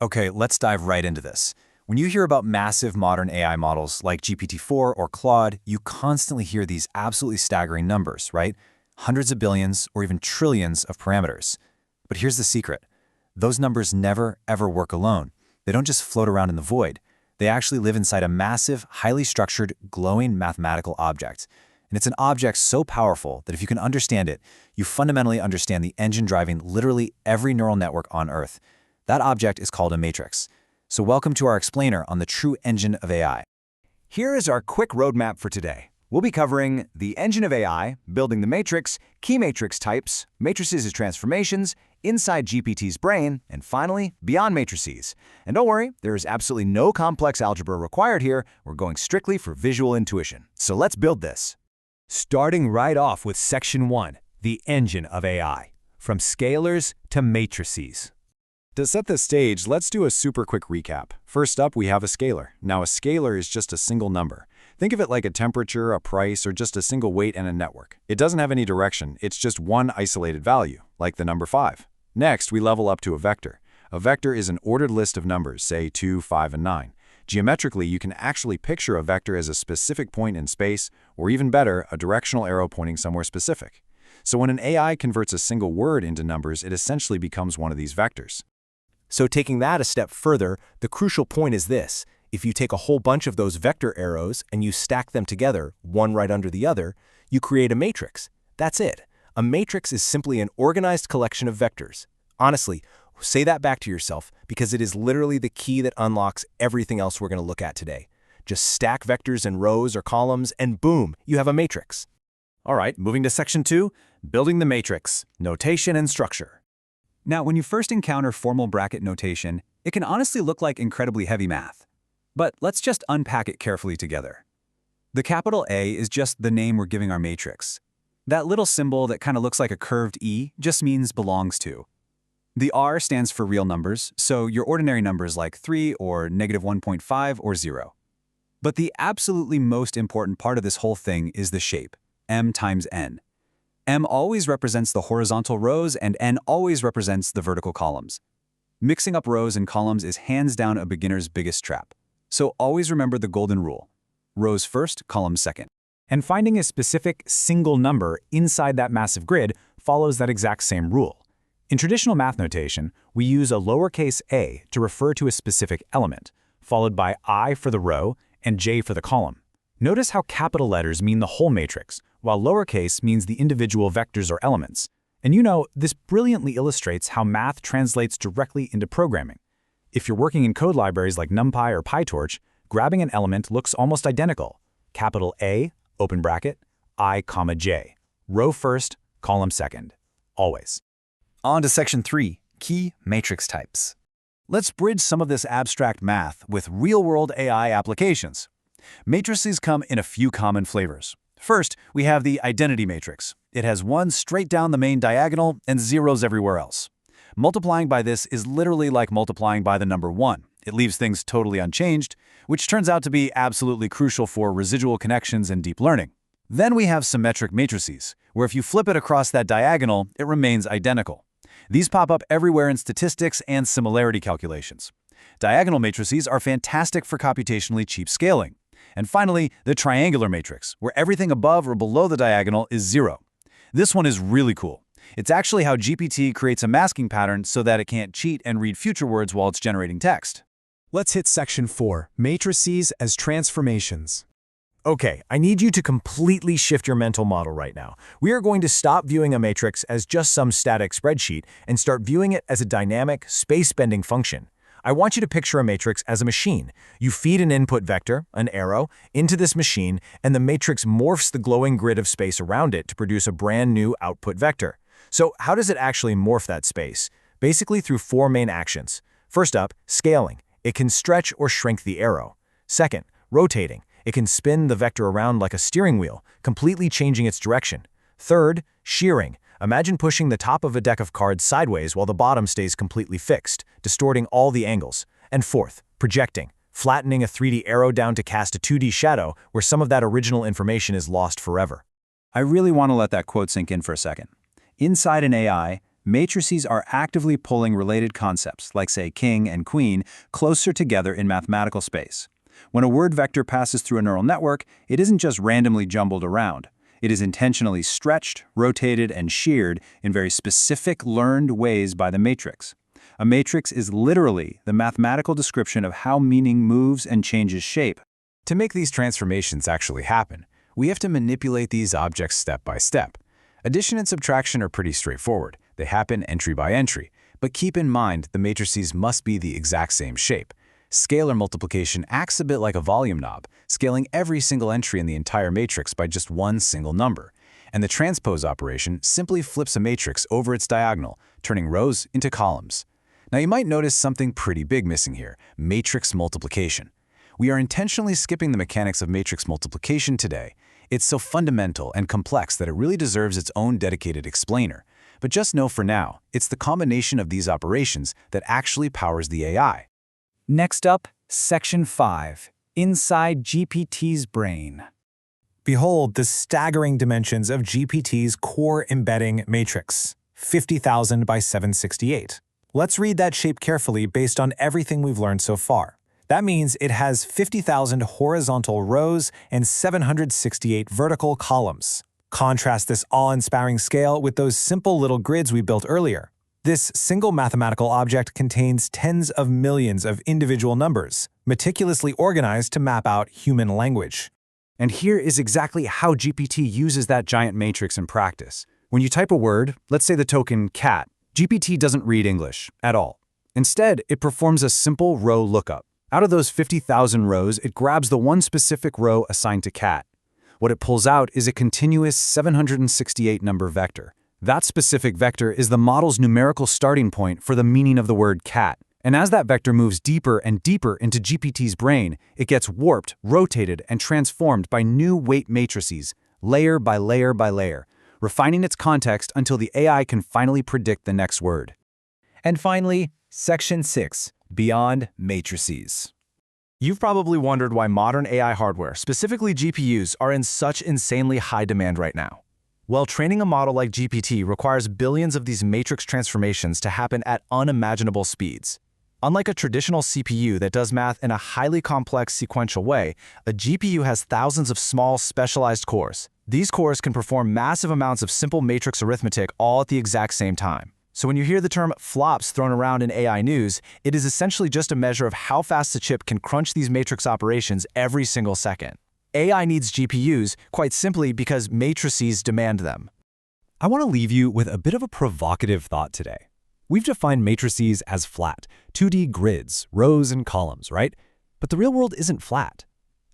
Okay, let's dive right into this. When you hear about massive modern AI models like GPT-4 or Claude, you constantly hear these absolutely staggering numbers, right? Hundreds of billions or even trillions of parameters. But here's the secret. Those numbers never, ever work alone. They don't just float around in the void. They actually live inside a massive, highly structured, glowing mathematical object. And it's an object so powerful that if you can understand it, you fundamentally understand the engine driving literally every neural network on Earth. That object is called a matrix. So welcome to our explainer on the true engine of AI. Here is our quick roadmap for today. We'll be covering the engine of AI, building the matrix, key matrix types, matrices as transformations, inside GPT's brain, and finally, beyond matrices. And don't worry, there is absolutely no complex algebra required here. We're going strictly for visual intuition. So let's build this. Starting right off with Section 1, the engine of AI, from scalars to matrices. To set the stage, let's do a super quick recap. First up, we have a scalar. Now, a scalar is just a single number. Think of it like a temperature, a price, or just a single weight in a network. It doesn't have any direction, it's just one isolated value, like the number 5. Next, we level up to a vector. A vector is an ordered list of numbers, say 2, 5, and 9. Geometrically, you can actually picture a vector as a specific point in space, or even better, a directional arrow pointing somewhere specific. So when an AI converts a single word into numbers, it essentially becomes one of these vectors. So taking that a step further, the crucial point is this. If you take a whole bunch of those vector arrows and you stack them together, one right under the other, you create a matrix. That's it. A matrix is simply an organized collection of vectors. Honestly, say that back to yourself because it is literally the key that unlocks everything else we're going to look at today. Just stack vectors in rows or columns and boom, you have a matrix. All right, moving to Section 2, building the matrix, notation and structure. Now, when you first encounter formal bracket notation, it can honestly look like incredibly heavy math. But let's just unpack it carefully together. The capital A is just the name we're giving our matrix. That little symbol that kind of looks like a curved E just means belongs to. The R stands for real numbers, so your ordinary numbers like 3 or -1.5 or 0. But the absolutely most important part of this whole thing is the shape, M times N. M always represents the horizontal rows and N always represents the vertical columns. Mixing up rows and columns is hands down a beginner's biggest trap. So always remember the golden rule. Rows first, columns second. And finding a specific single number inside that massive grid follows that exact same rule. In traditional math notation, we use a lowercase a to refer to a specific element, followed by I for the row and J for the column. Notice how capital letters mean the whole matrix, while lowercase means the individual vectors or elements. And you know, this brilliantly illustrates how math translates directly into programming. If you're working in code libraries like NumPy or PyTorch, grabbing an element looks almost identical. Capital A, open bracket, I, comma, J. Row first, column second. Always. On to Section 3, key matrix types. Let's bridge some of this abstract math with real-world AI applications. Matrices come in a few common flavors. First, we have the identity matrix. It has 1 straight down the main diagonal and zeros everywhere else. Multiplying by this is literally like multiplying by the number 1. It leaves things totally unchanged, which turns out to be absolutely crucial for residual connections and deep learning. Then we have symmetric matrices, where if you flip it across that diagonal, it remains identical. These pop up everywhere in statistics and similarity calculations. Diagonal matrices are fantastic for computationally cheap scaling. And finally, the triangular matrix, where everything above or below the diagonal is 0. This one is really cool. It's actually how GPT creates a masking pattern so that it can't cheat and read future words while it's generating text. Let's hit Section 4, matrices as transformations. Okay, I need you to completely shift your mental model right now. We are going to stop viewing a matrix as just some static spreadsheet and start viewing it as a dynamic, space-bending function. I want you to picture a matrix as a machine. You feed an input vector, an arrow, into this machine, and the matrix morphs the glowing grid of space around it to produce a brand new output vector. So how does it actually morph that space? Basically through 4 main actions. First up, scaling. It can stretch or shrink the arrow. Second, rotating. It can spin the vector around like a steering wheel, completely changing its direction. Third, shearing. Imagine pushing the top of a deck of cards sideways while the bottom stays completely fixed, distorting all the angles. And fourth, projecting, flattening a 3D arrow down to cast a 2D shadow where some of that original information is lost forever. I really want to let that quote sink in for a second. Inside an AI, matrices are actively pulling related concepts, like say king and queen, closer together in mathematical space. When a word vector passes through a neural network, it isn't just randomly jumbled around. It is intentionally stretched, rotated, and sheared in very specific, learned ways by the matrix. A matrix is literally the mathematical description of how meaning moves and changes shape. To make these transformations actually happen, we have to manipulate these objects step by step. Addition and subtraction are pretty straightforward. They happen entry by entry. But keep in mind, the matrices must be the exact same shape. Scalar multiplication acts a bit like a volume knob, scaling every single entry in the entire matrix by just one single number. And the transpose operation simply flips a matrix over its diagonal, turning rows into columns. Now you might notice something pretty big missing here: matrix multiplication. We are intentionally skipping the mechanics of matrix multiplication today. It's so fundamental and complex that it really deserves its own dedicated explainer. But just know for now, it's the combination of these operations that actually powers the AI. Next up, Section 5, Inside GPT's Brain. Behold the staggering dimensions of GPT's core embedding matrix, 50,000 by 768. Let's read that shape carefully based on everything we've learned so far. That means it has 50,000 horizontal rows and 768 vertical columns. Contrast this awe-inspiring scale with those simple little grids we built earlier. This single mathematical object contains tens of millions of individual numbers, meticulously organized to map out human language. And here is exactly how GPT uses that giant matrix in practice. When you type a word, let's say the token cat, GPT doesn't read English at all. Instead, it performs a simple row lookup. Out of those 50,000 rows, it grabs the one specific row assigned to cat. What it pulls out is a continuous 768 number vector. That specific vector is the model's numerical starting point for the meaning of the word cat. And as that vector moves deeper and deeper into GPT's brain, it gets warped, rotated, and transformed by new weight matrices, layer by layer by layer, refining its context until the AI can finally predict the next word. And finally, Section 6, Beyond Matrices. You've probably wondered why modern AI hardware, specifically GPUs, are in such insanely high demand right now. Well, training a model like GPT requires billions of these matrix transformations to happen at unimaginable speeds. Unlike a traditional CPU that does math in a highly complex sequential way, a GPU has thousands of small, specialized cores. These cores can perform massive amounts of simple matrix arithmetic all at the exact same time. So when you hear the term flops thrown around in AI news, it is essentially just a measure of how fast the chip can crunch these matrix operations every single second. AI needs GPUs, quite simply because matrices demand them. I want to leave you with a bit of a provocative thought today. We've defined matrices as flat, 2D grids, rows and columns, right? But the real world isn't flat.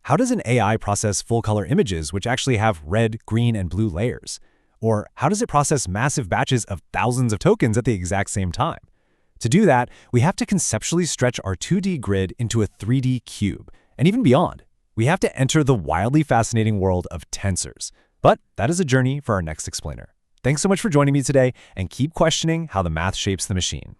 How does an AI process full-color images which actually have red, green, and blue layers? Or how does it process massive batches of thousands of tokens at the exact same time? To do that, we have to conceptually stretch our 2D grid into a 3D cube, and even beyond. We have to enter the wildly fascinating world of tensors. But that is a journey for our next explainer. Thanks so much for joining me today, and keep questioning how the math shapes the machine.